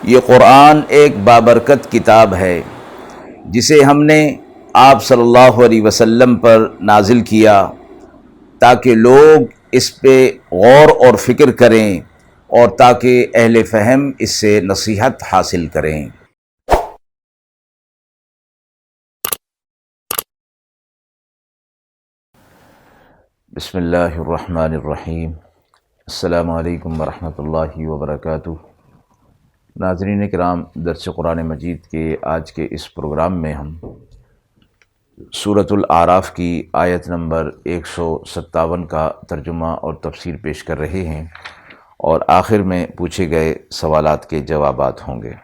یہ قرآن ایک بابرکت کتاب ہے جسے ہم نے آپ صلی اللہ علیہ وسلم پر نازل کیا تاکہ لوگ اس پہ غور اور فکر کریں اور تاکہ اہل فہم اس سے نصیحت حاصل کریں۔ بسم اللہ الرحمن الرحیم۔ السلام علیکم ورحمۃ اللہ وبرکاتہ۔ ناظرین کرام، درس قرآن مجید کے آج کے اس پروگرام میں ہم سورۃ الاعراف کی آیت نمبر 157 کا ترجمہ اور تفسیر پیش کر رہے ہیں، اور آخر میں پوچھے گئے سوالات کے جوابات ہوں گے۔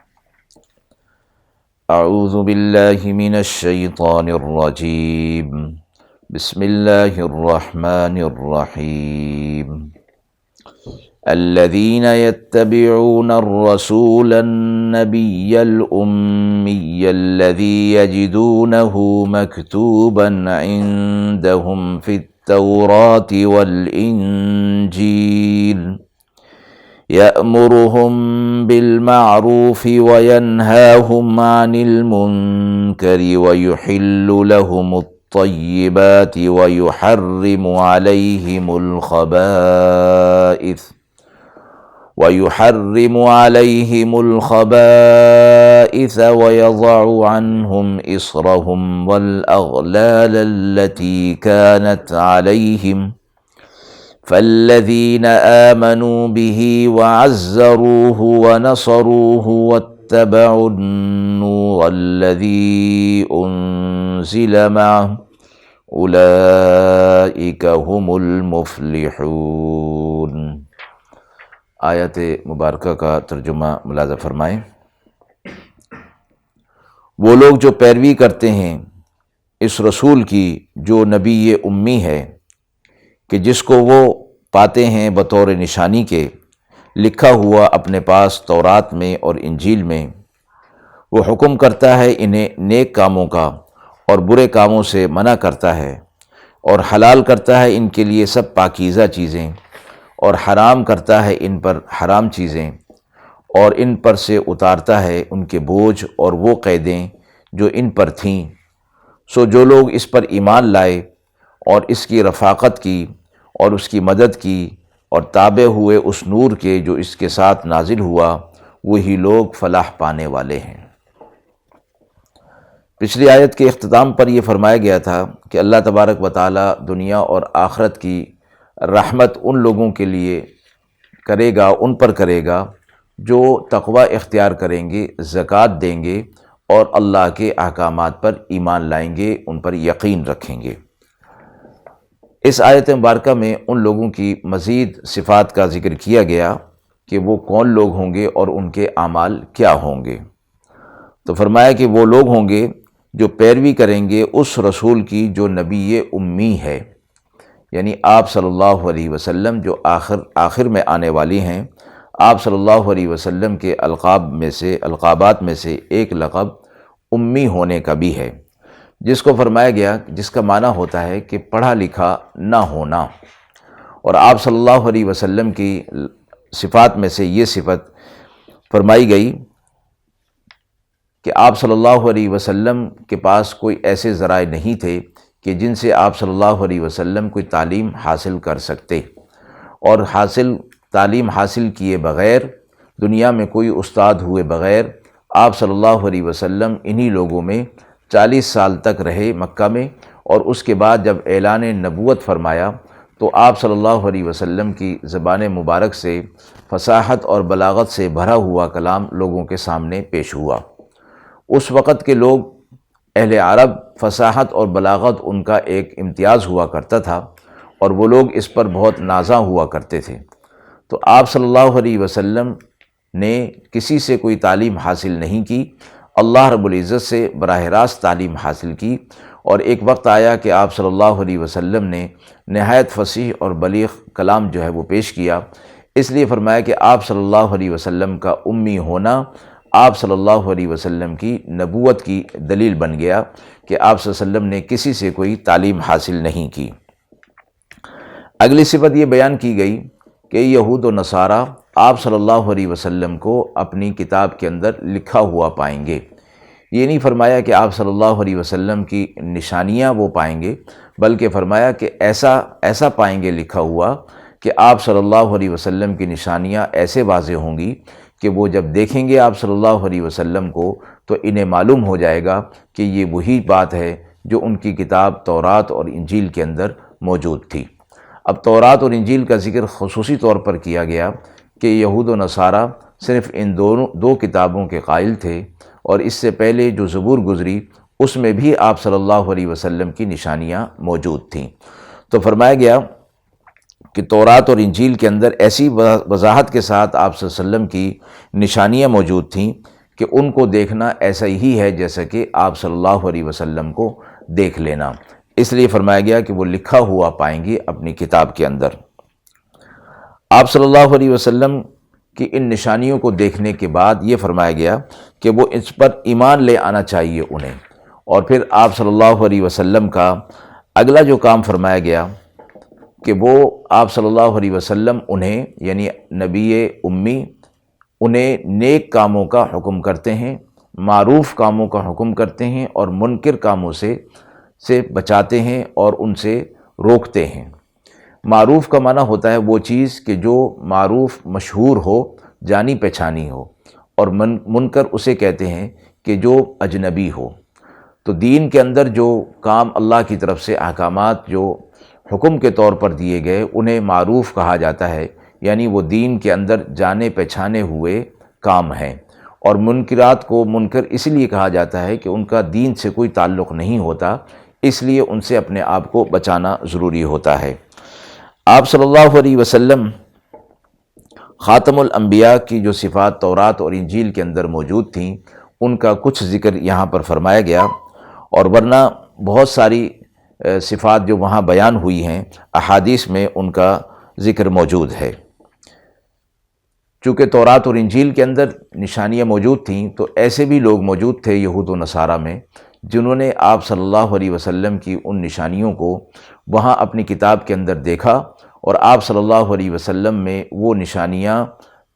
اعوذ باللہ من الشیطان الرجیم، بسم اللہ الرحمن الرحیم۔ الذين يتبعون الرسول النبي الأمي الذي يجدونه مكتوبا عندهم في التوراة والإنجيل يأمرهم بالمعروف وينهاهم عن المنكر ويحل لهم الطيبات ويحرم عليهم الخبائث ويضع عنهم إصرهم والأغلال التي كانت عليهم فالذين آمنوا به وعزروه ونصروه واتبعوا النور الذي أنزل معه أولئك هم المفلحون۔ آیت مبارکہ کا ترجمہ ملاحظہ فرمائیں۔ وہ لوگ جو پیروی کرتے ہیں اس رسول کی جو نبی امی ہے، کہ جس کو وہ پاتے ہیں بطور نشانی کے لکھا ہوا اپنے پاس تورات میں اور انجیل میں، وہ حکم کرتا ہے انہیں نیک کاموں کا اور برے کاموں سے منع کرتا ہے، اور حلال کرتا ہے ان کے لیے سب پاکیزہ چیزیں، اور حرام کرتا ہے ان پر حرام چیزیں، اور ان پر سے اتارتا ہے ان کے بوجھ اور وہ قیدیں جو ان پر تھیں۔ سو جو لوگ اس پر ایمان لائے اور اس کی رفاقت کی اور اس کی مدد کی اور تابع ہوئے اس نور کے جو اس کے ساتھ نازل ہوا، وہی لوگ فلاح پانے والے ہیں۔ پچھلی آیت کے اختتام پر یہ فرمایا گیا تھا کہ اللہ تبارک و تعالی دنیا اور آخرت کی رحمت ان لوگوں کے لیے کرے گا، ان پر کرے گا جو تقوی اختیار کریں گے، زکوٰۃ دیں گے اور اللہ کے احکامات پر ایمان لائیں گے، ان پر یقین رکھیں گے۔ اس آیت مبارکہ میں ان لوگوں کی مزید صفات کا ذکر کیا گیا کہ وہ کون لوگ ہوں گے اور ان کے اعمال کیا ہوں گے۔ تو فرمایا کہ وہ لوگ ہوں گے جو پیروی کریں گے اس رسول کی جو نبی امی ہے، یعنی آپ صلی اللہ علیہ وسلم جو آخر میں آنے والی ہیں۔ آپ صلی اللہ علیہ وسلم کے القابات میں سے ایک لقب امی ہونے کا بھی ہے، جس کو فرمایا گیا، جس کا معنی ہوتا ہے کہ پڑھا لکھا نہ ہونا۔ اور آپ صلی اللہ علیہ وسلم کی صفات میں سے یہ صفت فرمائی گئی کہ آپ صلی اللہ علیہ وسلم کے پاس کوئی ایسے ذرائع نہیں تھے کہ جن سے آپ صلی اللہ علیہ وسلم کوئی تعلیم حاصل کر سکتے، اور تعلیم حاصل کیے بغیر، دنیا میں کوئی استاد ہوئے بغیر، آپ صلی اللہ علیہ وسلم انہی لوگوں میں 40 سال تک رہے مکہ میں، اور اس کے بعد جب اعلان نبوت فرمایا تو آپ صلی اللہ علیہ وسلم کی زبان مبارک سے فصاحت اور بلاغت سے بھرا ہوا کلام لوگوں کے سامنے پیش ہوا۔ اس وقت کے لوگ اہل عرب، فصاحت اور بلاغت ان کا ایک امتیاز ہوا کرتا تھا، اور وہ لوگ اس پر بہت نازاں ہوا کرتے تھے۔ تو آپ صلی اللہ علیہ وسلم نے کسی سے کوئی تعلیم حاصل نہیں کی، اللہ رب العزت سے براہ راست تعلیم حاصل کی، اور ایک وقت آیا کہ آپ صلی اللہ علیہ وسلم نے نہایت فصیح اور بلیغ کلام جو ہے وہ پیش کیا۔ اس لیے فرمایا کہ آپ صلی اللہ علیہ وسلم کا امی ہونا آپ صلی اللہ علیہ وسلم کی نبوت کی دلیل بن گیا کہ آپ صلی اللہ علیہ وسلم نے کسی سے کوئی تعلیم حاصل نہیں کی۔ اگلی صفت یہ بیان کی گئی کہ یہود و نصارہ آپ صلی اللہ علیہ وسلم کو اپنی کتاب کے اندر لکھا ہوا پائیں گے۔ یہ نہیں فرمایا کہ آپ صلی اللہ علیہ وسلم کی نشانیاں وہ پائیں گے، بلکہ فرمایا کہ ایسا پائیں گے لکھا ہوا کہ آپ صلی اللہ علیہ وسلم کی نشانیاں ایسے واضح ہوں گی کہ وہ جب دیکھیں گے آپ صلی اللہ علیہ وسلم کو تو انہیں معلوم ہو جائے گا کہ یہ وہی بات ہے جو ان کی کتاب تورات اور انجیل کے اندر موجود تھی۔ اب تورات اور انجیل کا ذکر خصوصی طور پر کیا گیا کہ یہود و نصارہ صرف ان دو کتابوں کے قائل تھے، اور اس سے پہلے جو زبور گزری اس میں بھی آپ صلی اللہ علیہ وسلم کی نشانیاں موجود تھیں۔ تو فرمایا گیا کہ تورات اور انجیل کے اندر ایسی وضاحت کے ساتھ آپ صلی اللہ علیہ وسلم کی نشانیاں موجود تھیں کہ ان کو دیکھنا ایسا ہی ہے جیسا کہ آپ صلی اللہ علیہ وسلم کو دیکھ لینا، اس لیے فرمایا گیا کہ وہ لکھا ہوا پائیں گے اپنی کتاب کے اندر۔ آپ صلی اللہ علیہ وسلم کی ان نشانیوں کو دیکھنے کے بعد یہ فرمایا گیا کہ وہ اس پر ایمان لے آنا چاہیے انہیں، اور پھر آپ صلی اللہ علیہ وسلم کا اگلا جو کام فرمایا گیا کہ وہ آپ صلی اللہ علیہ وسلم انہیں یعنی نبی امی انہیں نیک کاموں کا حکم کرتے ہیں، معروف کاموں کا حکم کرتے ہیں، اور منکر کاموں سے بچاتے ہیں اور ان سے روکتے ہیں۔ معروف کا معنی ہوتا ہے وہ چیز کہ جو معروف مشہور ہو، جانی پہچانی ہو، اور منکر اسے کہتے ہیں کہ جو اجنبی ہو۔ تو دین کے اندر جو کام اللہ کی طرف سے احکامات جو حکم کے طور پر دیے گئے انہیں معروف کہا جاتا ہے، یعنی وہ دین کے اندر جانے پہچانے ہوئے کام ہیں، اور منکرات کو منکر اس لیے کہا جاتا ہے کہ ان کا دین سے کوئی تعلق نہیں ہوتا، اس لیے ان سے اپنے آپ کو بچانا ضروری ہوتا ہے۔ آپ صلی اللہ علیہ وسلم خاتم الانبیاء کی جو صفات تورات اور انجیل کے اندر موجود تھیں ان کا کچھ ذکر یہاں پر فرمایا گیا، اور ورنہ بہت ساری صفات جو وہاں بیان ہوئی ہیں احادیث میں ان کا ذکر موجود ہے۔ چونکہ تورات اور انجیل کے اندر نشانیاں موجود تھیں تو ایسے بھی لوگ موجود تھے یہود و نصارہ میں جنہوں نے آپ صلی اللہ علیہ وسلم کی ان نشانیوں کو وہاں اپنی کتاب کے اندر دیکھا، اور آپ صلی اللہ علیہ وسلم میں وہ نشانیاں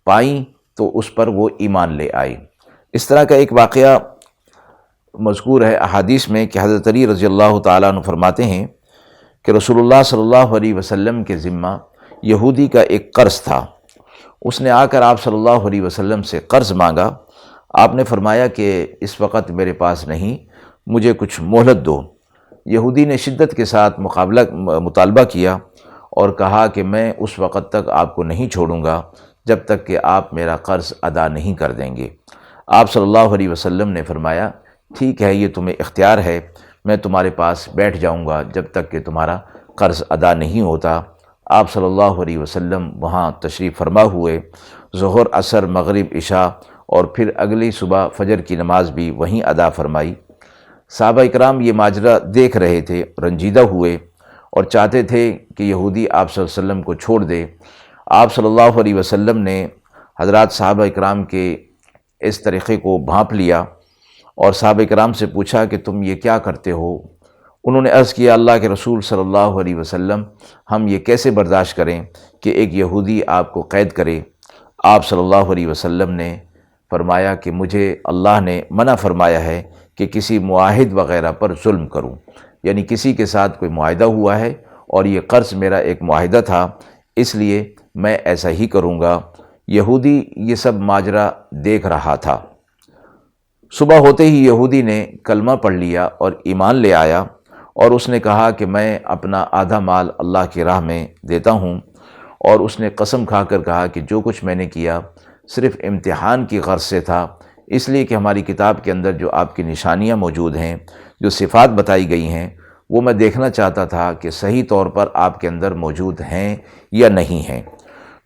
پائیں تو اس پر وہ ایمان لے آئے۔ اس طرح کا ایک واقعہ مذکور ہے احادیث میں کہ حضرت علی رضی اللہ تعالیٰ عنہ فرماتے ہیں کہ رسول اللہ صلی اللہ علیہ وسلم کے ذمہ یہودی کا ایک قرض تھا۔ اس نے آ کر آپ صلی اللہ علیہ وسلم سے قرض مانگا۔ آپ نے فرمایا کہ اس وقت میرے پاس نہیں، مجھے کچھ مہلت دو۔ یہودی نے شدت کے ساتھ مطالبہ کیا اور کہا کہ میں اس وقت تک آپ کو نہیں چھوڑوں گا جب تک کہ آپ میرا قرض ادا نہیں کر دیں گے۔ آپ صلی اللہ علیہ وسلم نے فرمایا ٹھیک ہے، یہ تمہیں اختیار ہے، میں تمہارے پاس بیٹھ جاؤں گا جب تک کہ تمہارا قرض ادا نہیں ہوتا۔ آپ صلی اللہ علیہ وسلم وہاں تشریف فرما ہوئے، ظہر، عصر، مغرب، عشاء، اور پھر اگلی صبح فجر کی نماز بھی وہیں ادا فرمائی۔ صحابہ اکرام یہ ماجرا دیکھ رہے تھے، رنجیدہ ہوئے اور چاہتے تھے کہ یہودی آپ صلی اللہ علیہ وسلم کو چھوڑ دے۔ آپ صلی اللہ علیہ وسلم نے حضرات صحابہ اکرام کے اس طریقے کو بھانپ لیا اور صحابہ اکرام سے پوچھا کہ تم یہ کیا کرتے ہو؟ انہوں نے عرض کیا اللہ کے رسول صلی اللہ علیہ وسلم ہم یہ کیسے برداشت کریں کہ ایک یہودی آپ کو قید کرے؟ آپ صلی اللہ علیہ وسلم نے فرمایا کہ مجھے اللہ نے منع فرمایا ہے کہ کسی معاہد وغیرہ پر ظلم کروں، یعنی کسی کے ساتھ کوئی معاہدہ ہوا ہے اور یہ قرض میرا ایک معاہدہ تھا، اس لیے میں ایسا ہی کروں گا۔ یہودی یہ سب ماجرا دیکھ رہا تھا۔ صبح ہوتے ہی یہودی نے کلمہ پڑھ لیا اور ایمان لے آیا، اور اس نے کہا کہ میں اپنا آدھا مال اللہ کی راہ میں دیتا ہوں، اور اس نے قسم کھا کر کہا کہ جو کچھ میں نے کیا صرف امتحان کی غرض سے تھا، اس لیے کہ ہماری کتاب کے اندر جو آپ کی نشانیاں موجود ہیں، جو صفات بتائی گئی ہیں، وہ میں دیکھنا چاہتا تھا کہ صحیح طور پر آپ کے اندر موجود ہیں یا نہیں ہیں۔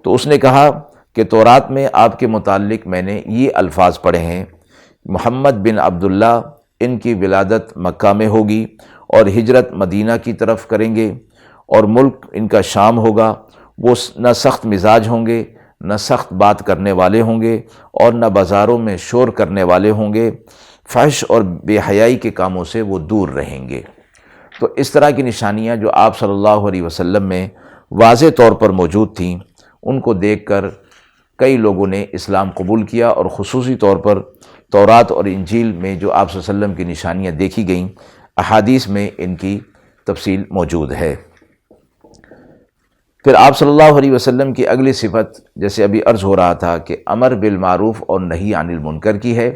تو اس نے کہا کہ تورات میں آپ کے متعلق میں نے یہ الفاظ پڑھے ہیں، محمد بن عبداللہ ان کی ولادت مکہ میں ہوگی اور ہجرت مدینہ کی طرف کریں گے، اور ملک ان کا شام ہوگا، وہ نہ سخت مزاج ہوں گے، نہ سخت بات کرنے والے ہوں گے، اور نہ بازاروں میں شور کرنے والے ہوں گے، فحش اور بے حیائی کے کاموں سے وہ دور رہیں گے۔ تو اس طرح کی نشانیاں جو آپ صلی اللہ علیہ وسلم میں واضح طور پر موجود تھیں، ان کو دیکھ کر کئی لوگوں نے اسلام قبول کیا، اور خصوصی طور پر تورات اور انجیل میں جو آپ صلی اللہ علیہ وسلم کی نشانیاں دیکھی گئیں، احادیث میں ان کی تفصیل موجود ہے۔ پھر آپ صلی اللہ علیہ وسلم کی اگلی صفت، جیسے ابھی عرض ہو رہا تھا، کہ امر بالمعروف اور نہی عن المنکر کی ہے،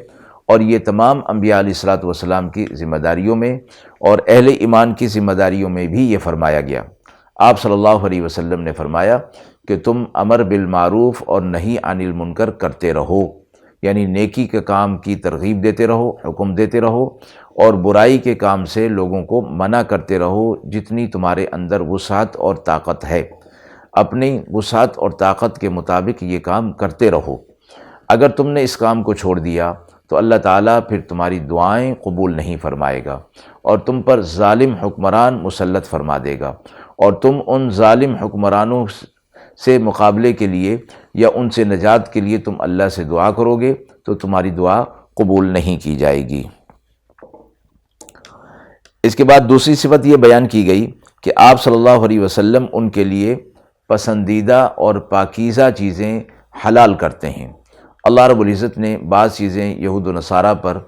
اور یہ تمام انبیاء علیہ الصلوۃ والسلام کی ذمہ داریوں میں اور اہل ایمان کی ذمہ داریوں میں بھی یہ فرمایا گیا۔ آپ صلی اللہ علیہ وسلم نے فرمایا کہ تم امر بالمعروف اور نہی عن المنکر کرتے رہو، یعنی نیکی کے کام کی ترغیب دیتے رہو، حکم دیتے رہو، اور برائی کے کام سے لوگوں کو منع کرتے رہو جتنی تمہارے اندر وسعت اور طاقت ہے۔ اپنی وسعت اور طاقت کے مطابق یہ کام کرتے رہو۔ اگر تم نے اس کام کو چھوڑ دیا تو اللہ تعالیٰ پھر تمہاری دعائیں قبول نہیں فرمائے گا، اور تم پر ظالم حکمران مسلط فرما دے گا، اور تم ان ظالم حکمرانوں سے مقابلے کے لیے یا ان سے نجات کے لیے تم اللہ سے دعا کرو گے تو تمہاری دعا قبول نہیں کی جائے گی۔ اس کے بعد دوسری صفت یہ بیان کی گئی کہ آپ صلی اللہ علیہ وسلم ان کے لیے پسندیدہ اور پاکیزہ چیزیں حلال کرتے ہیں۔ اللہ رب العزت نے بعض چیزیں یہود و نصارہ پر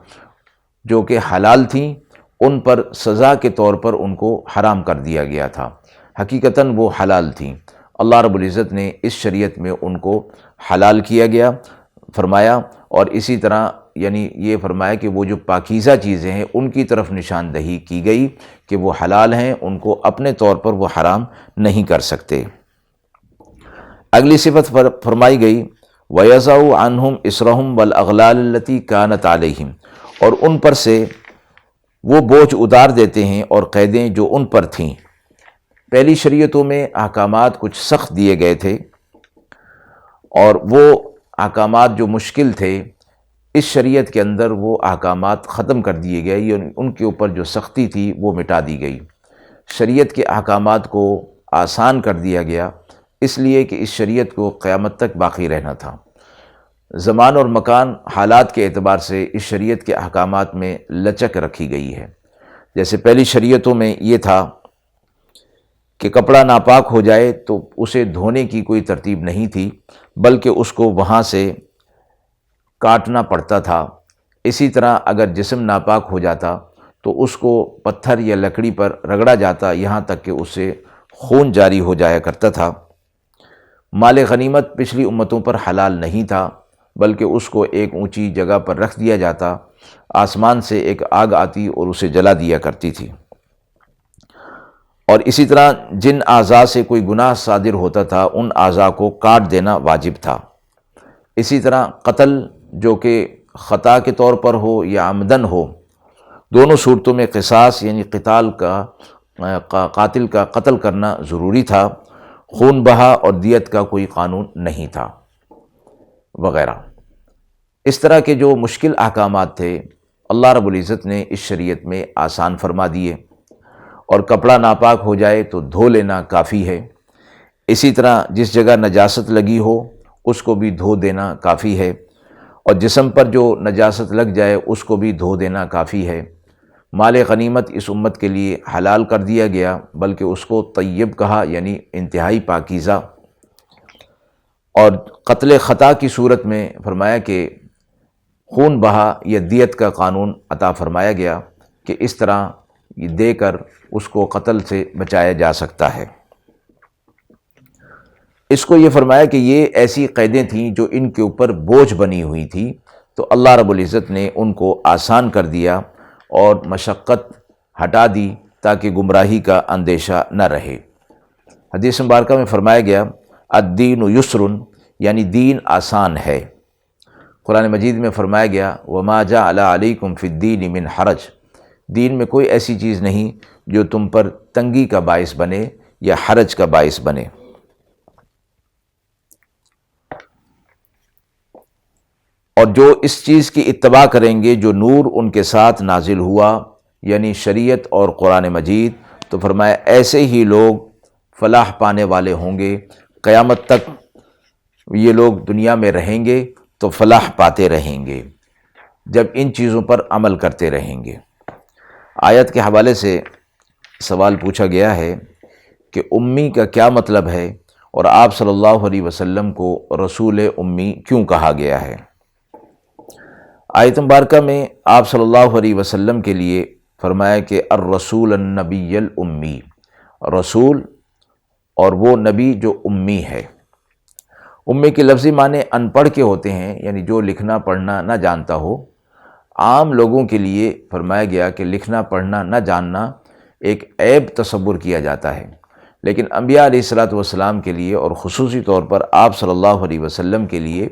جو کہ حلال تھیں، ان پر سزا کے طور پر ان کو حرام کر دیا گیا تھا، حقیقتاً وہ حلال تھیں۔ اللہ رب العزت نے اس شریعت میں ان کو حلال کیا گیا فرمایا، اور اسی طرح یعنی یہ فرمایا کہ وہ جو پاکیزہ چیزیں ہیں ان کی طرف نشاندہی کی گئی کہ وہ حلال ہیں، ان کو اپنے طور پر وہ حرام نہیں کر سکتے۔ اگلی صفت فرمائی گئی وَيَضَعُ عَنْهُمْ إِصْرَهُمْ وَالْأَغْلَالَ الَّتِي كَانَتْ عَلَيْهِمْ، اور ان پر سے وہ بوجھ اتار دیتے ہیں اور قیدیں جو ان پر تھیں۔ پہلی شریعتوں میں احکامات کچھ سخت دیے گئے تھے، اور وہ احکامات جو مشکل تھے اس شریعت کے اندر وہ احکامات ختم کر دیے گئے، یعنی ان کے اوپر جو سختی تھی وہ مٹا دی گئی۔ شریعت کے احکامات کو آسان کر دیا گیا، اس لیے کہ اس شریعت کو قیامت تک باقی رہنا تھا۔ زمان اور مکان حالات کے اعتبار سے اس شریعت کے احکامات میں لچک رکھی گئی ہے۔ جیسے پہلی شریعتوں میں یہ تھا کہ کپڑا ناپاک ہو جائے تو اسے دھونے کی کوئی ترتیب نہیں تھی، بلکہ اس کو وہاں سے کاٹنا پڑتا تھا۔ اسی طرح اگر جسم ناپاک ہو جاتا تو اس کو پتھر یا لکڑی پر رگڑا جاتا یہاں تک کہ اس سے خون جاری ہو جایا کرتا تھا۔ مال غنیمت پچھلی امتوں پر حلال نہیں تھا، بلکہ اس کو ایک اونچی جگہ پر رکھ دیا جاتا، آسمان سے ایک آگ آتی اور اسے جلا دیا کرتی تھی۔ اور اسی طرح جن اعضاء سے کوئی گناہ صادر ہوتا تھا ان اعضاء کو کاٹ دینا واجب تھا۔ اسی طرح قتل جو کہ خطا کے طور پر ہو یا عمدن ہو، دونوں صورتوں میں قصاص یعنی قاتل کا قتل کرنا ضروری تھا، خون بہا اور دیت کا کوئی قانون نہیں تھا وغیرہ۔ اس طرح کے جو مشکل احکامات تھے اللہ رب العزت نے اس شریعت میں آسان فرما دیے، اور کپڑا ناپاک ہو جائے تو دھو لینا کافی ہے۔ اسی طرح جس جگہ نجاست لگی ہو اس کو بھی دھو دینا کافی ہے، اور جسم پر جو نجاست لگ جائے اس کو بھی دھو دینا کافی ہے۔ مال غنیمت اس امت کے لیے حلال کر دیا گیا، بلکہ اس کو طیب کہا، یعنی انتہائی پاکیزہ۔ اور قتل خطا کی صورت میں فرمایا کہ خون بہا یا دیت کا قانون عطا فرمایا گیا کہ اس طرح دے کر اس کو قتل سے بچایا جا سکتا ہے۔ اس کو یہ فرمایا کہ یہ ایسی قیدیں تھیں جو ان کے اوپر بوجھ بنی ہوئی تھی، تو اللہ رب العزت نے ان کو آسان کر دیا اور مشقت ہٹا دی تاکہ گمراہی کا اندیشہ نہ رہے۔ حدیث مبارکہ میں فرمایا گیا الدین یسر، یعنی دین آسان ہے۔ قرآن مجید میں فرمایا گیا وما جعل علیکم فی الدین من حرج، دین میں کوئی ایسی چیز نہیں جو تم پر تنگی کا باعث بنے یا حرج کا باعث بنے۔ اور جو اس چیز کی اتباع کریں گے جو نور ان کے ساتھ نازل ہوا، یعنی شریعت اور قرآن مجید، تو فرمایا ایسے ہی لوگ فلاح پانے والے ہوں گے۔ قیامت تک یہ لوگ دنیا میں رہیں گے تو فلاح پاتے رہیں گے جب ان چیزوں پر عمل کرتے رہیں گے۔ آیت کے حوالے سے سوال پوچھا گیا ہے کہ امی کا کیا مطلب ہے؟ اور آپ صلی اللہ علیہ وسلم کو رسول امی کیوں کہا گیا ہے؟ آیت مبارکہ میں آپ صلی اللہ علیہ وسلم کے لیے فرمایا کہ الرسول النبی الامی، رسول اور وہ نبی جو امی ہے۔ امی کے لفظی معنی ان پڑھ کے ہوتے ہیں، یعنی جو لکھنا پڑھنا نہ جانتا ہو۔ عام لوگوں کے لیے فرمایا گیا کہ لکھنا پڑھنا نہ جاننا ایک عیب تصور کیا جاتا ہے، لیکن انبیاء علیہ الصلاۃ والسلام کے لیے اور خصوصی طور پر آپ صلی اللہ علیہ وسلم کے لیے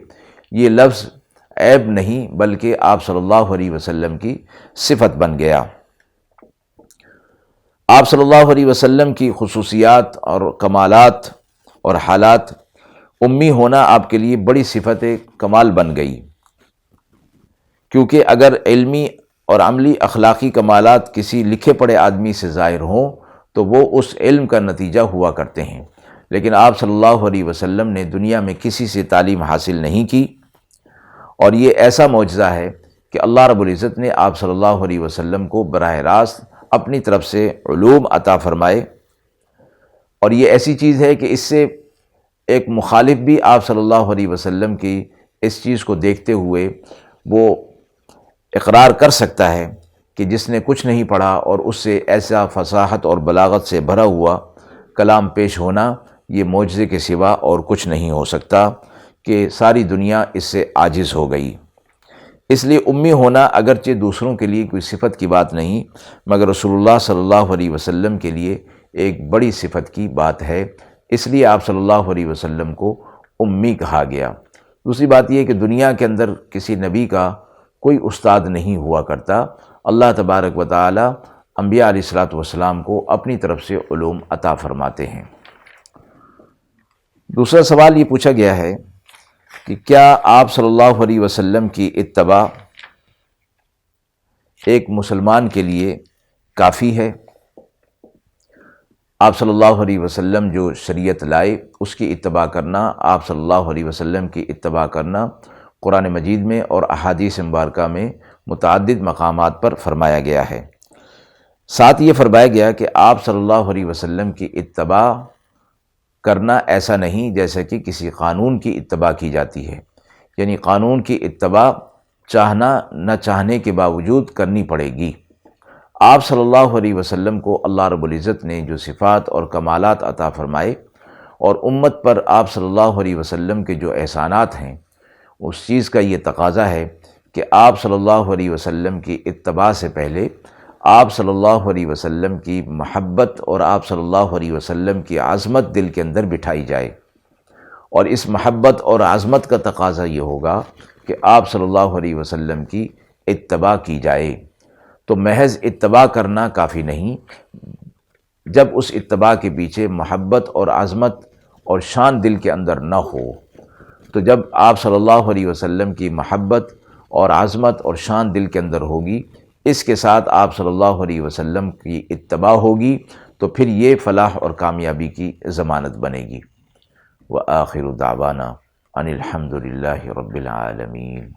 یہ لفظ عیب نہیں بلکہ آپ صلی اللہ علیہ وسلم کی صفت بن گیا۔ آپ صلی اللہ علیہ وسلم کی خصوصیات اور کمالات اور حالات، امی ہونا آپ کے لیے بڑی صفت کمال بن گئی، کیونکہ اگر علمی اور عملی اخلاقی کمالات کسی لکھے پڑھے آدمی سے ظاہر ہوں تو وہ اس علم کا نتیجہ ہوا کرتے ہیں، لیکن آپ صلی اللہ علیہ وسلم نے دنیا میں کسی سے تعلیم حاصل نہیں کی، اور یہ ایسا معجزہ ہے کہ اللہ رب العزت نے آپ صلی اللہ علیہ وسلم کو براہ راست اپنی طرف سے علوم عطا فرمائے، اور یہ ایسی چیز ہے کہ اس سے ایک مخالف بھی آپ صلی اللہ علیہ وسلم کی اس چیز کو دیکھتے ہوئے وہ اقرار کر سکتا ہے کہ جس نے کچھ نہیں پڑھا اور اس سے ایسا فصاحت اور بلاغت سے بھرا ہوا کلام پیش ہونا، یہ معجزے کے سوا اور کچھ نہیں ہو سکتا کہ ساری دنیا اس سے عاجز ہو گئی۔ اس لیے امی ہونا اگرچہ دوسروں کے لیے کوئی صفت کی بات نہیں، مگر رسول اللہ صلی اللہ علیہ وسلم کے لیے ایک بڑی صفت کی بات ہے، اس لیے آپ صلی اللہ علیہ وسلم کو امی کہا گیا۔ دوسری بات یہ کہ دنیا کے اندر کسی نبی کا کوئی استاد نہیں ہوا کرتا، اللہ تبارک و تعالی انبیاء علیہ الصلاۃ والسلام کو اپنی طرف سے علوم عطا فرماتے ہیں۔ دوسرا سوال یہ پوچھا گیا ہے کہ کیا آپ صلی اللہ علیہ وسلم کی اتباع ایک مسلمان کے لیے کافی ہے؟ آپ صلی اللہ علیہ وسلم جو شریعت لائے اس کی اتباع کرنا، آپ صلی اللہ علیہ وسلم کی اتباع کرنا قرآن مجید میں اور احادیث مبارکہ میں متعدد مقامات پر فرمایا گیا ہے۔ ساتھ یہ فرمایا گیا کہ آپ صلی اللہ علیہ وسلم کی اتباع کرنا ایسا نہیں جیسا کہ کسی قانون کی اتباع کی جاتی ہے، یعنی قانون کی اتباع چاہنا نہ چاہنے کے باوجود کرنی پڑے گی۔ آپ صلی اللہ علیہ وسلم کو اللہ رب العزت نے جو صفات اور کمالات عطا فرمائے اور امت پر آپ صلی اللہ علیہ وسلم کے جو احسانات ہیں، اس چیز کا یہ تقاضا ہے کہ آپ صلی اللہ علیہ وسلم کی اتباع سے پہلے آپ صلی اللہ علیہ وسلم کی محبت اور آپ صلی اللہ علیہ وسلم کی عظمت دل کے اندر بٹھائی جائے، اور اس محبت اور عظمت کا تقاضا یہ ہوگا کہ آپ صلی اللہ علیہ وسلم کی اتباع کی جائے۔ تو محض اتباع کرنا کافی نہیں، جب اس اتباع کے پیچھے محبت اور عظمت اور شان دل کے اندر نہ ہو، تو جب آپ صلی اللہ علیہ وسلم کی محبت اور عظمت اور شان دل کے اندر ہوگی، اس کے ساتھ آپ صلی اللہ علیہ وسلم کی اتباع ہوگی، تو پھر یہ فلاح اور کامیابی کی ضمانت بنے گی۔ وآخر دعوانا ان الحمد للہ رب العالمین۔